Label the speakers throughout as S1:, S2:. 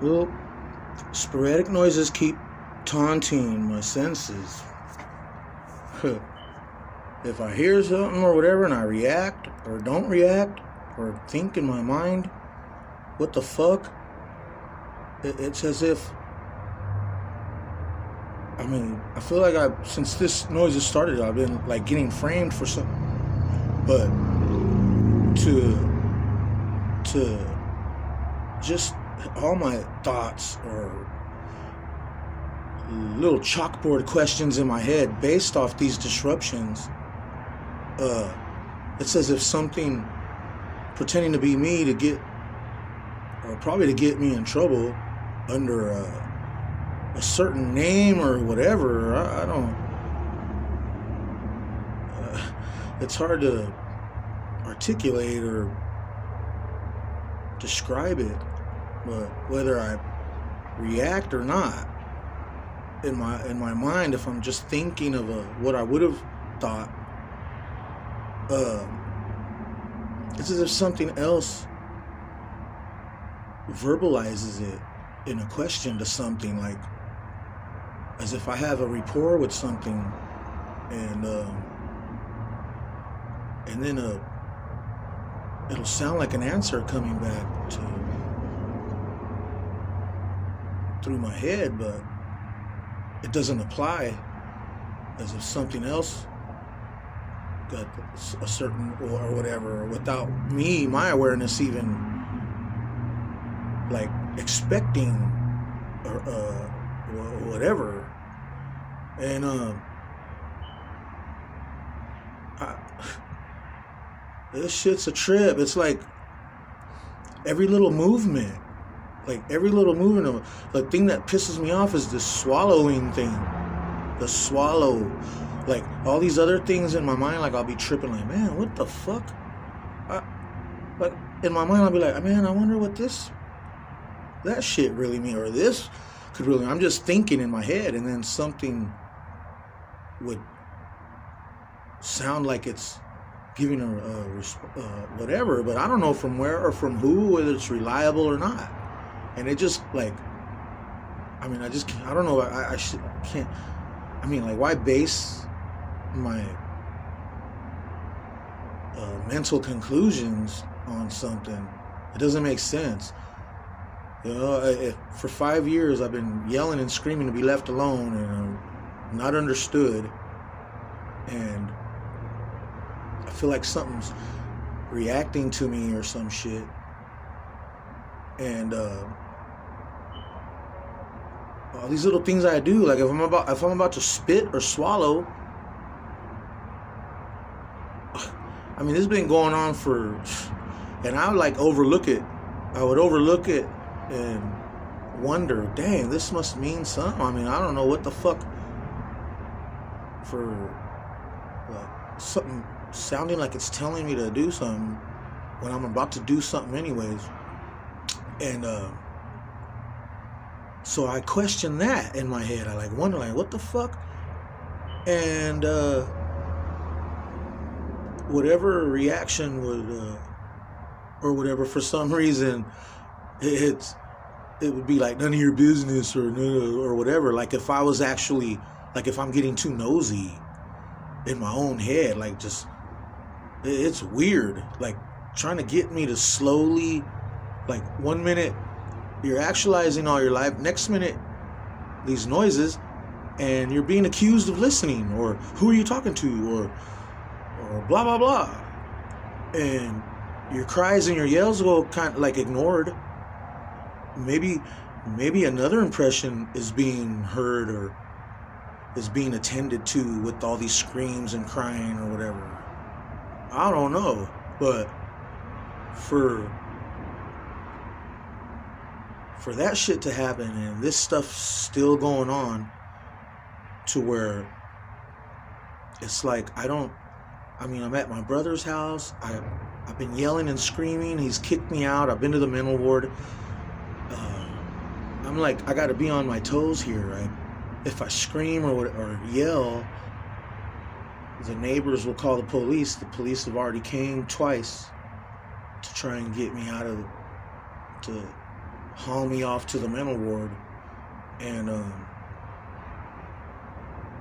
S1: Well, sporadic noises keep taunting my senses. If I hear something or whatever and I react or don't react or think in my mind, what the fuck? It's as if, I feel like since this noise has started, I've been like getting framed for something. But to just all my thoughts or little chalkboard questions in my head based off these disruptions, it's as if something pretending to be me probably to get me in trouble under a certain name or whatever. I don't. It's hard to articulate or describe it, but whether I react or not, in my mind, if I'm just thinking of what I would have thought, it's as if something else verbalizes it in a question to something, like as if I have a rapport with something, and then it'll sound like an answer coming back through my head, but it doesn't apply, as if something else got a certain or whatever, without my awareness even like expecting or whatever. And this shit's a trip. It's like every little movement. The thing that pisses me off is this swallowing thing. The swallow. Like, all these other things in my mind, like, I'll be tripping, like, man, what the fuck? Like, in my mind, I'll be like, man, I wonder what that shit really mean, or this could really, I'm just thinking in my head, and then something would sound like it's giving a whatever, but I don't know from where or from who, whether it's reliable or not. And it just, like, I don't know, I can't, like, why base my mental conclusions on something? It doesn't make sense. For 5 years I've been yelling and screaming to be left alone, and I'm not understood, and I feel like something's reacting to me or some shit. And all these little things I do, like if I'm about to spit or swallow, this has been going on and I would like overlook it. I would overlook it and wonder, dang, this must mean something. I don't know what the fuck, for like something sounding like it's telling me to do something when I'm about to do something anyways. And so I question that in my head. I like wonder, like, what the fuck? And whatever reaction would or whatever, for some reason it would be like none of your business or whatever. Like if I was actually, like if I'm getting too nosy in my own head, like just, it's weird, like trying to get me to slowly, like 1 minute you're actualizing all your life, next minute these noises, and you're being accused of listening, or who are you talking to, or blah blah blah, and your cries and your yells go kind of like ignored. Maybe another impression is being heard or is being attended to with all these screams and crying or whatever. I don't know, but for that shit to happen and this stuff still going on, to where it's like I'm at my brother's house. I've been yelling and screaming. He's kicked me out. I've been to the mental ward. I'm like, I got to be on my toes here, right? If I scream or yell, the neighbors will call the police. The police have already came twice to try and get me out of, to haul me off to the mental ward. And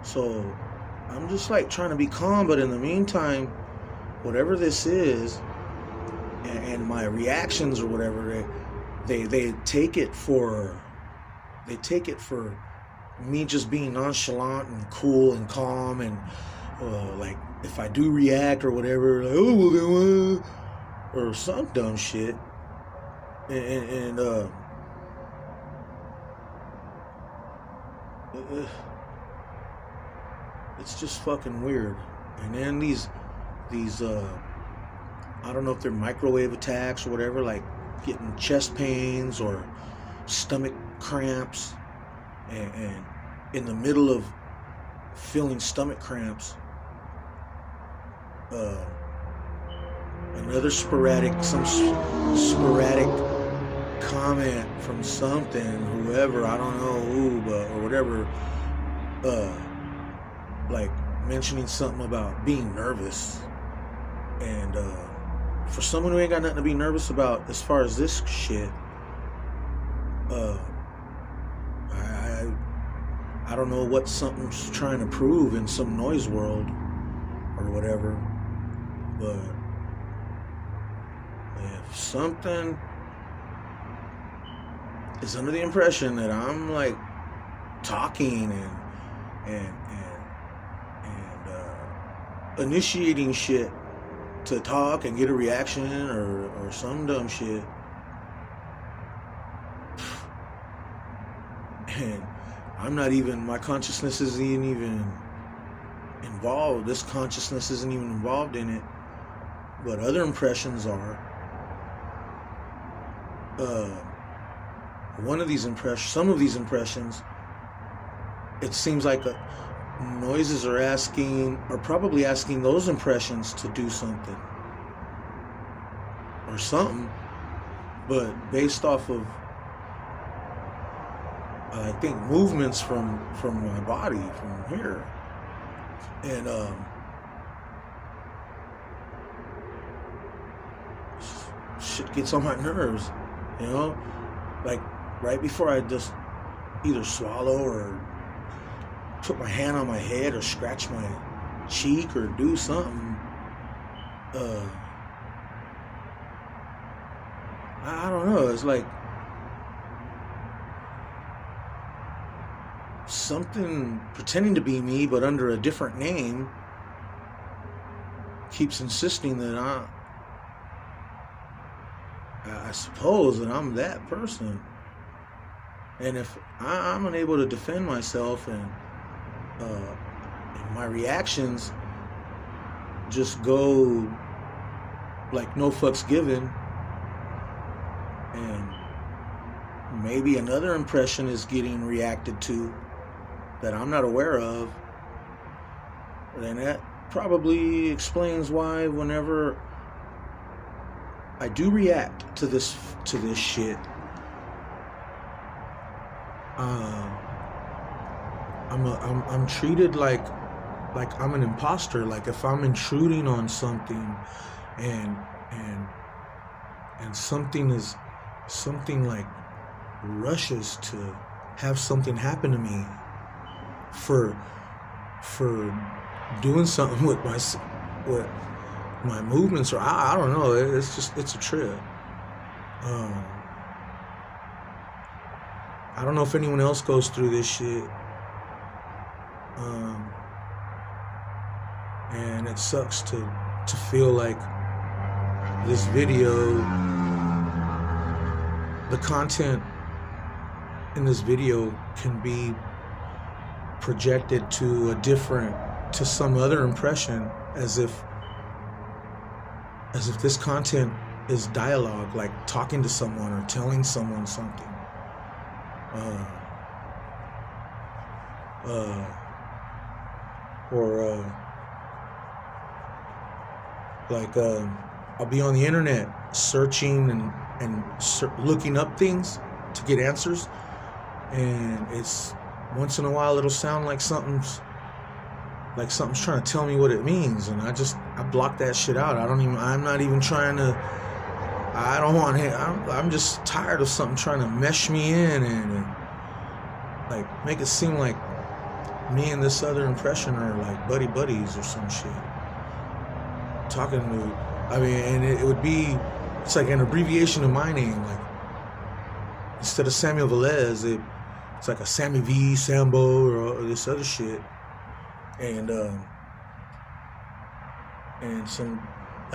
S1: so I'm just like trying to be calm, but in the meantime, whatever this is, and my reactions or whatever, they take it for me just being nonchalant and cool and calm, and like if I do react or whatever, like, oh well then or some dumb shit, and it's just fucking weird. And then these I don't know if they're microwave attacks or whatever, like getting chest pains or stomach cramps, and in the middle of feeling stomach cramps, another sporadic comment from something, whoever, I don't know who, but or whatever, like mentioning something about being nervous. And for someone who ain't got nothing to be nervous about as far as this shit, I don't know what something's trying to prove in some noise world or whatever, but if something is under the impression that I'm like talking and initiating shit to talk and get a reaction or some dumb shit, and I'm not even, my consciousness isn't even involved, this consciousness isn't even involved in it, but other impressions are. Some of these impressions, it seems like noises are probably asking those impressions to do something or something, but based off of, I think, movements from my body, from here. And shit gets on my nerves, you know? Like, right before I just either swallow or put my hand on my head or scratch my cheek or do something, I don't know, it's like something pretending to be me but under a different name keeps insisting that I suppose that I'm that person. And if I'm unable to defend myself, and my reactions just go like no fucks given, and maybe another impression is getting reacted to that I'm not aware of, then that probably explains why whenever I do react to this shit, I'm treated like I'm an imposter. Like if I'm intruding on something, and something like rushes to have something happen to me for doing something with my movements, or I don't know. It's a trip. I don't know if anyone else goes through this shit. And it sucks to feel like this video, the content in this video can be projected to some other impression, as if this content is dialogue, like talking to someone or telling someone something. I'll be on the internet searching and looking up things to get answers, and it's once in a while it'll sound like something's trying to tell me what it means, and I block that shit out. I'm not even trying to I don't want him. I'm just tired of something trying to mesh me in and like make it seem like me and this other impression are like buddies or some shit. Talking to, I mean, and it would be, it's like an abbreviation of my name. Like instead of Samuel Velez, it's like a Sammy V, Sambo, or this other shit, and a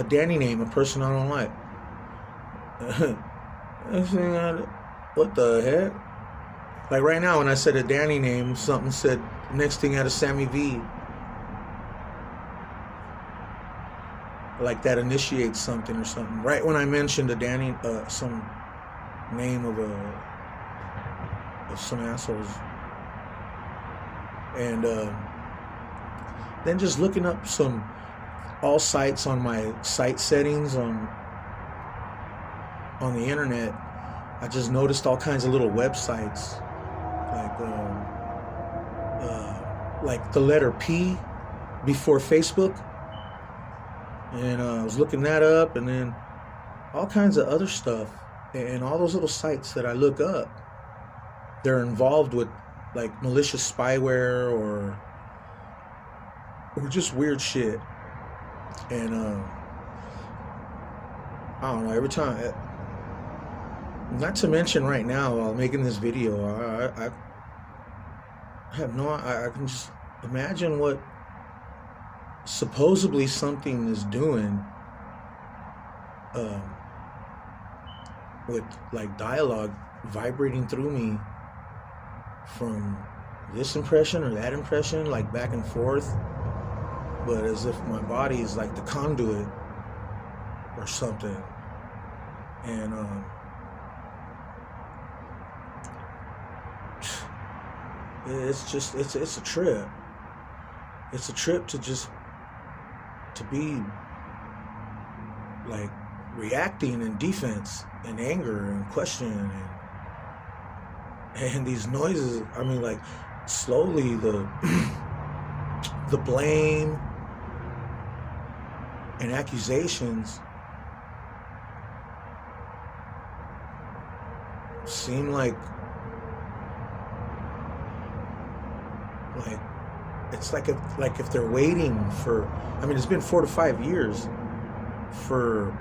S1: Danny name, a person I don't like. What the heck? Like right now, when I said a Danny name, something said next thing had a Sammy V. Like that initiates something or something. Right when I mentioned a Danny, some name of some assholes, and then just looking up all sites on my site settings on the internet, I just noticed all kinds of little websites, like the letter P before Facebook, and I was looking that up, and then all kinds of other stuff, and all those little sites that I look up, they're involved with like malicious spyware or just weird shit, and I don't know, every time. Not to mention right now, while making this video, I have no, I can just imagine what supposedly something is doing with like dialogue vibrating through me from this impression or that impression, like back and forth, but as if my body is like the conduit or something. And it's just it's a trip. It's a trip to be like reacting in defense and anger and questioning and these noises. I mean, like slowly the blame and accusations seem like it's like if they're waiting for, I mean, it's been 4 to 5 years for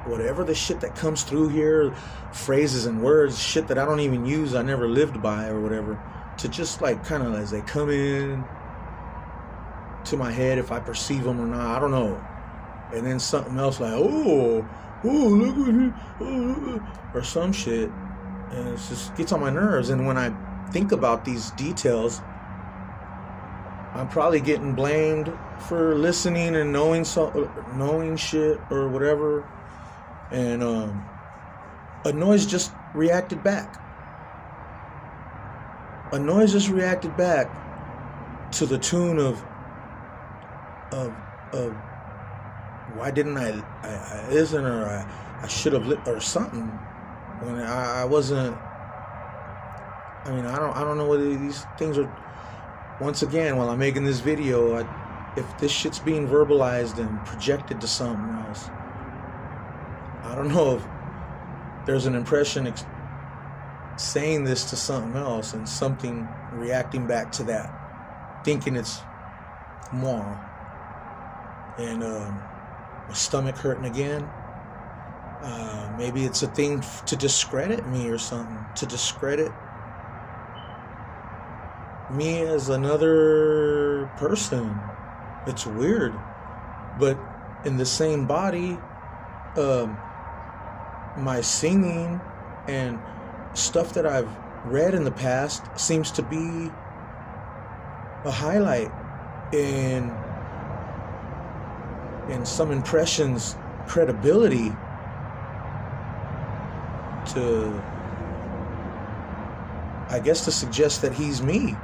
S1: whatever the shit that comes through here, phrases and words, shit that I don't even use, I never lived by or whatever, to just like kind of as they come in to my head, if I perceive them or not, I don't know. And then something else like, oh, look at it, or some shit, and it just gets on my nerves. And when I think about these details, I'm probably getting blamed for listening and knowing shit or whatever, and a noise just reacted back. A noise just reacted back to the tune of why didn't I listen, or I should have or something, when I wasn't. I mean, I don't know whether these things are. Once again, while I'm making this video, if this shit's being verbalized and projected to something else, I don't know if there's an impression saying this to something else and something reacting back to that, thinking it's moi, and my stomach hurting again. Maybe it's a thing to discredit me or something, to discredit me as another person. It's weird, but in the same body, my singing and stuff that I've read in the past seems to be a highlight in some impressions' credibility to, I guess, to suggest that he's me.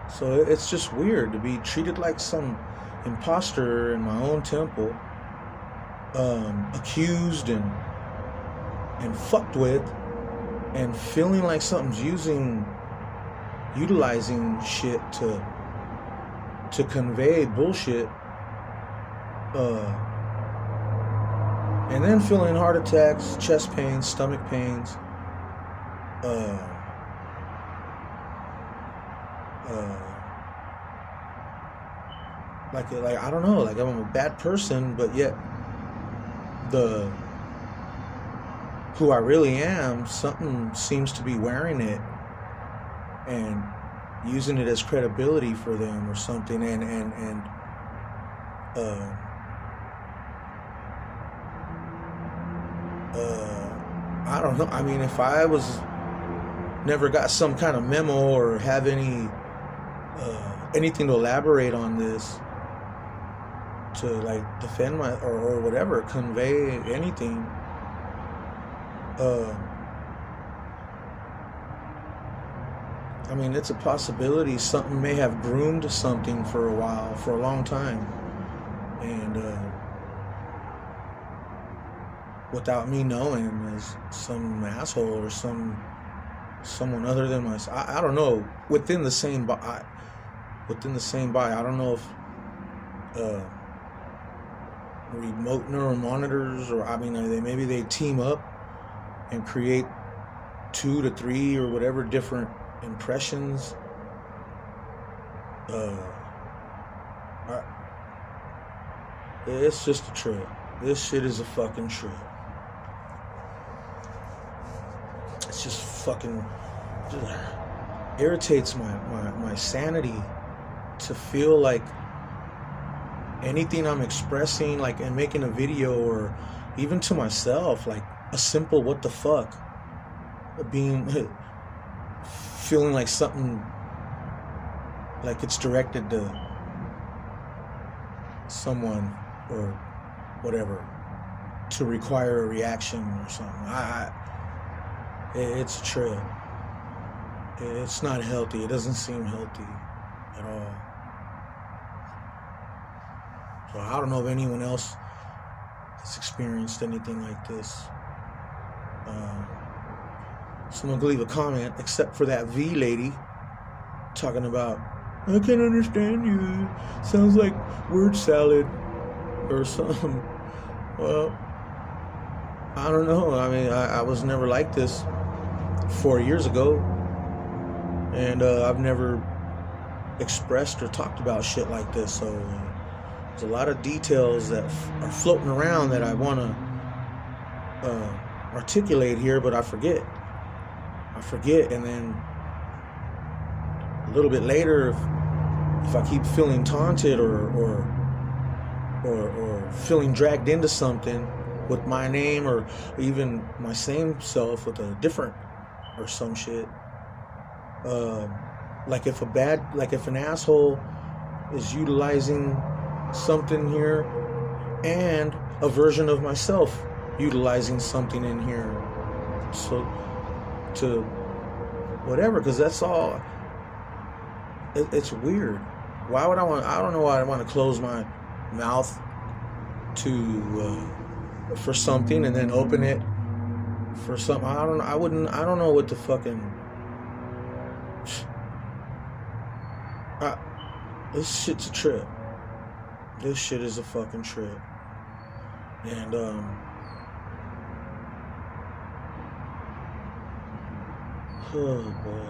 S1: So it's just weird to be treated like some imposter in my own temple, accused and fucked with, and feeling like something's utilizing shit to to convey bullshit, and then feeling heart attacks, chest pains, stomach pains, like I don't know, like I'm a bad person, but yet who I really am, something seems to be wearing it and using it as credibility for them or something, and I don't know. I mean, if I never got some kind of memo or have anything to elaborate on this, to like defend my or whatever, convey anything, I mean, it's a possibility something may have groomed something for a while, for a long time, and without me knowing, as some asshole or someone other than myself, I don't know, within the same body, I don't know if remote neural monitors, or I mean, maybe they team up and create 2 to 3 or whatever different impressions. It's just a trip. This shit is a fucking trip. It's just fucking irritates my sanity to feel like anything I'm expressing, like, and making a video, or even to myself, like a simple what the fuck, feeling like something, like it's directed to someone or whatever, to require a reaction or something. It's a trip. It's not healthy. It doesn't seem healthy at all. So I don't know if anyone else has experienced anything like this. Someone could leave a comment, except for that V lady talking about, I can't understand you. Sounds like word salad or something. Well, I don't know. I mean, I was never like this 4 years ago, and I've never expressed or talked about shit like this. So there's a lot of details that are floating around that I want to articulate here, but I forget, and then a little bit later, if I keep feeling taunted or feeling dragged into something with my name, or even my same self with a different or some shit, like if an asshole is utilizing something here, and a version of myself utilizing something in here, so to whatever, because that's all. It's weird. Why would I don't know why I want to close my mouth for something and then open it for something. I don't know what the fucking this shit's a trip. This shit is a fucking trip. And oh boy.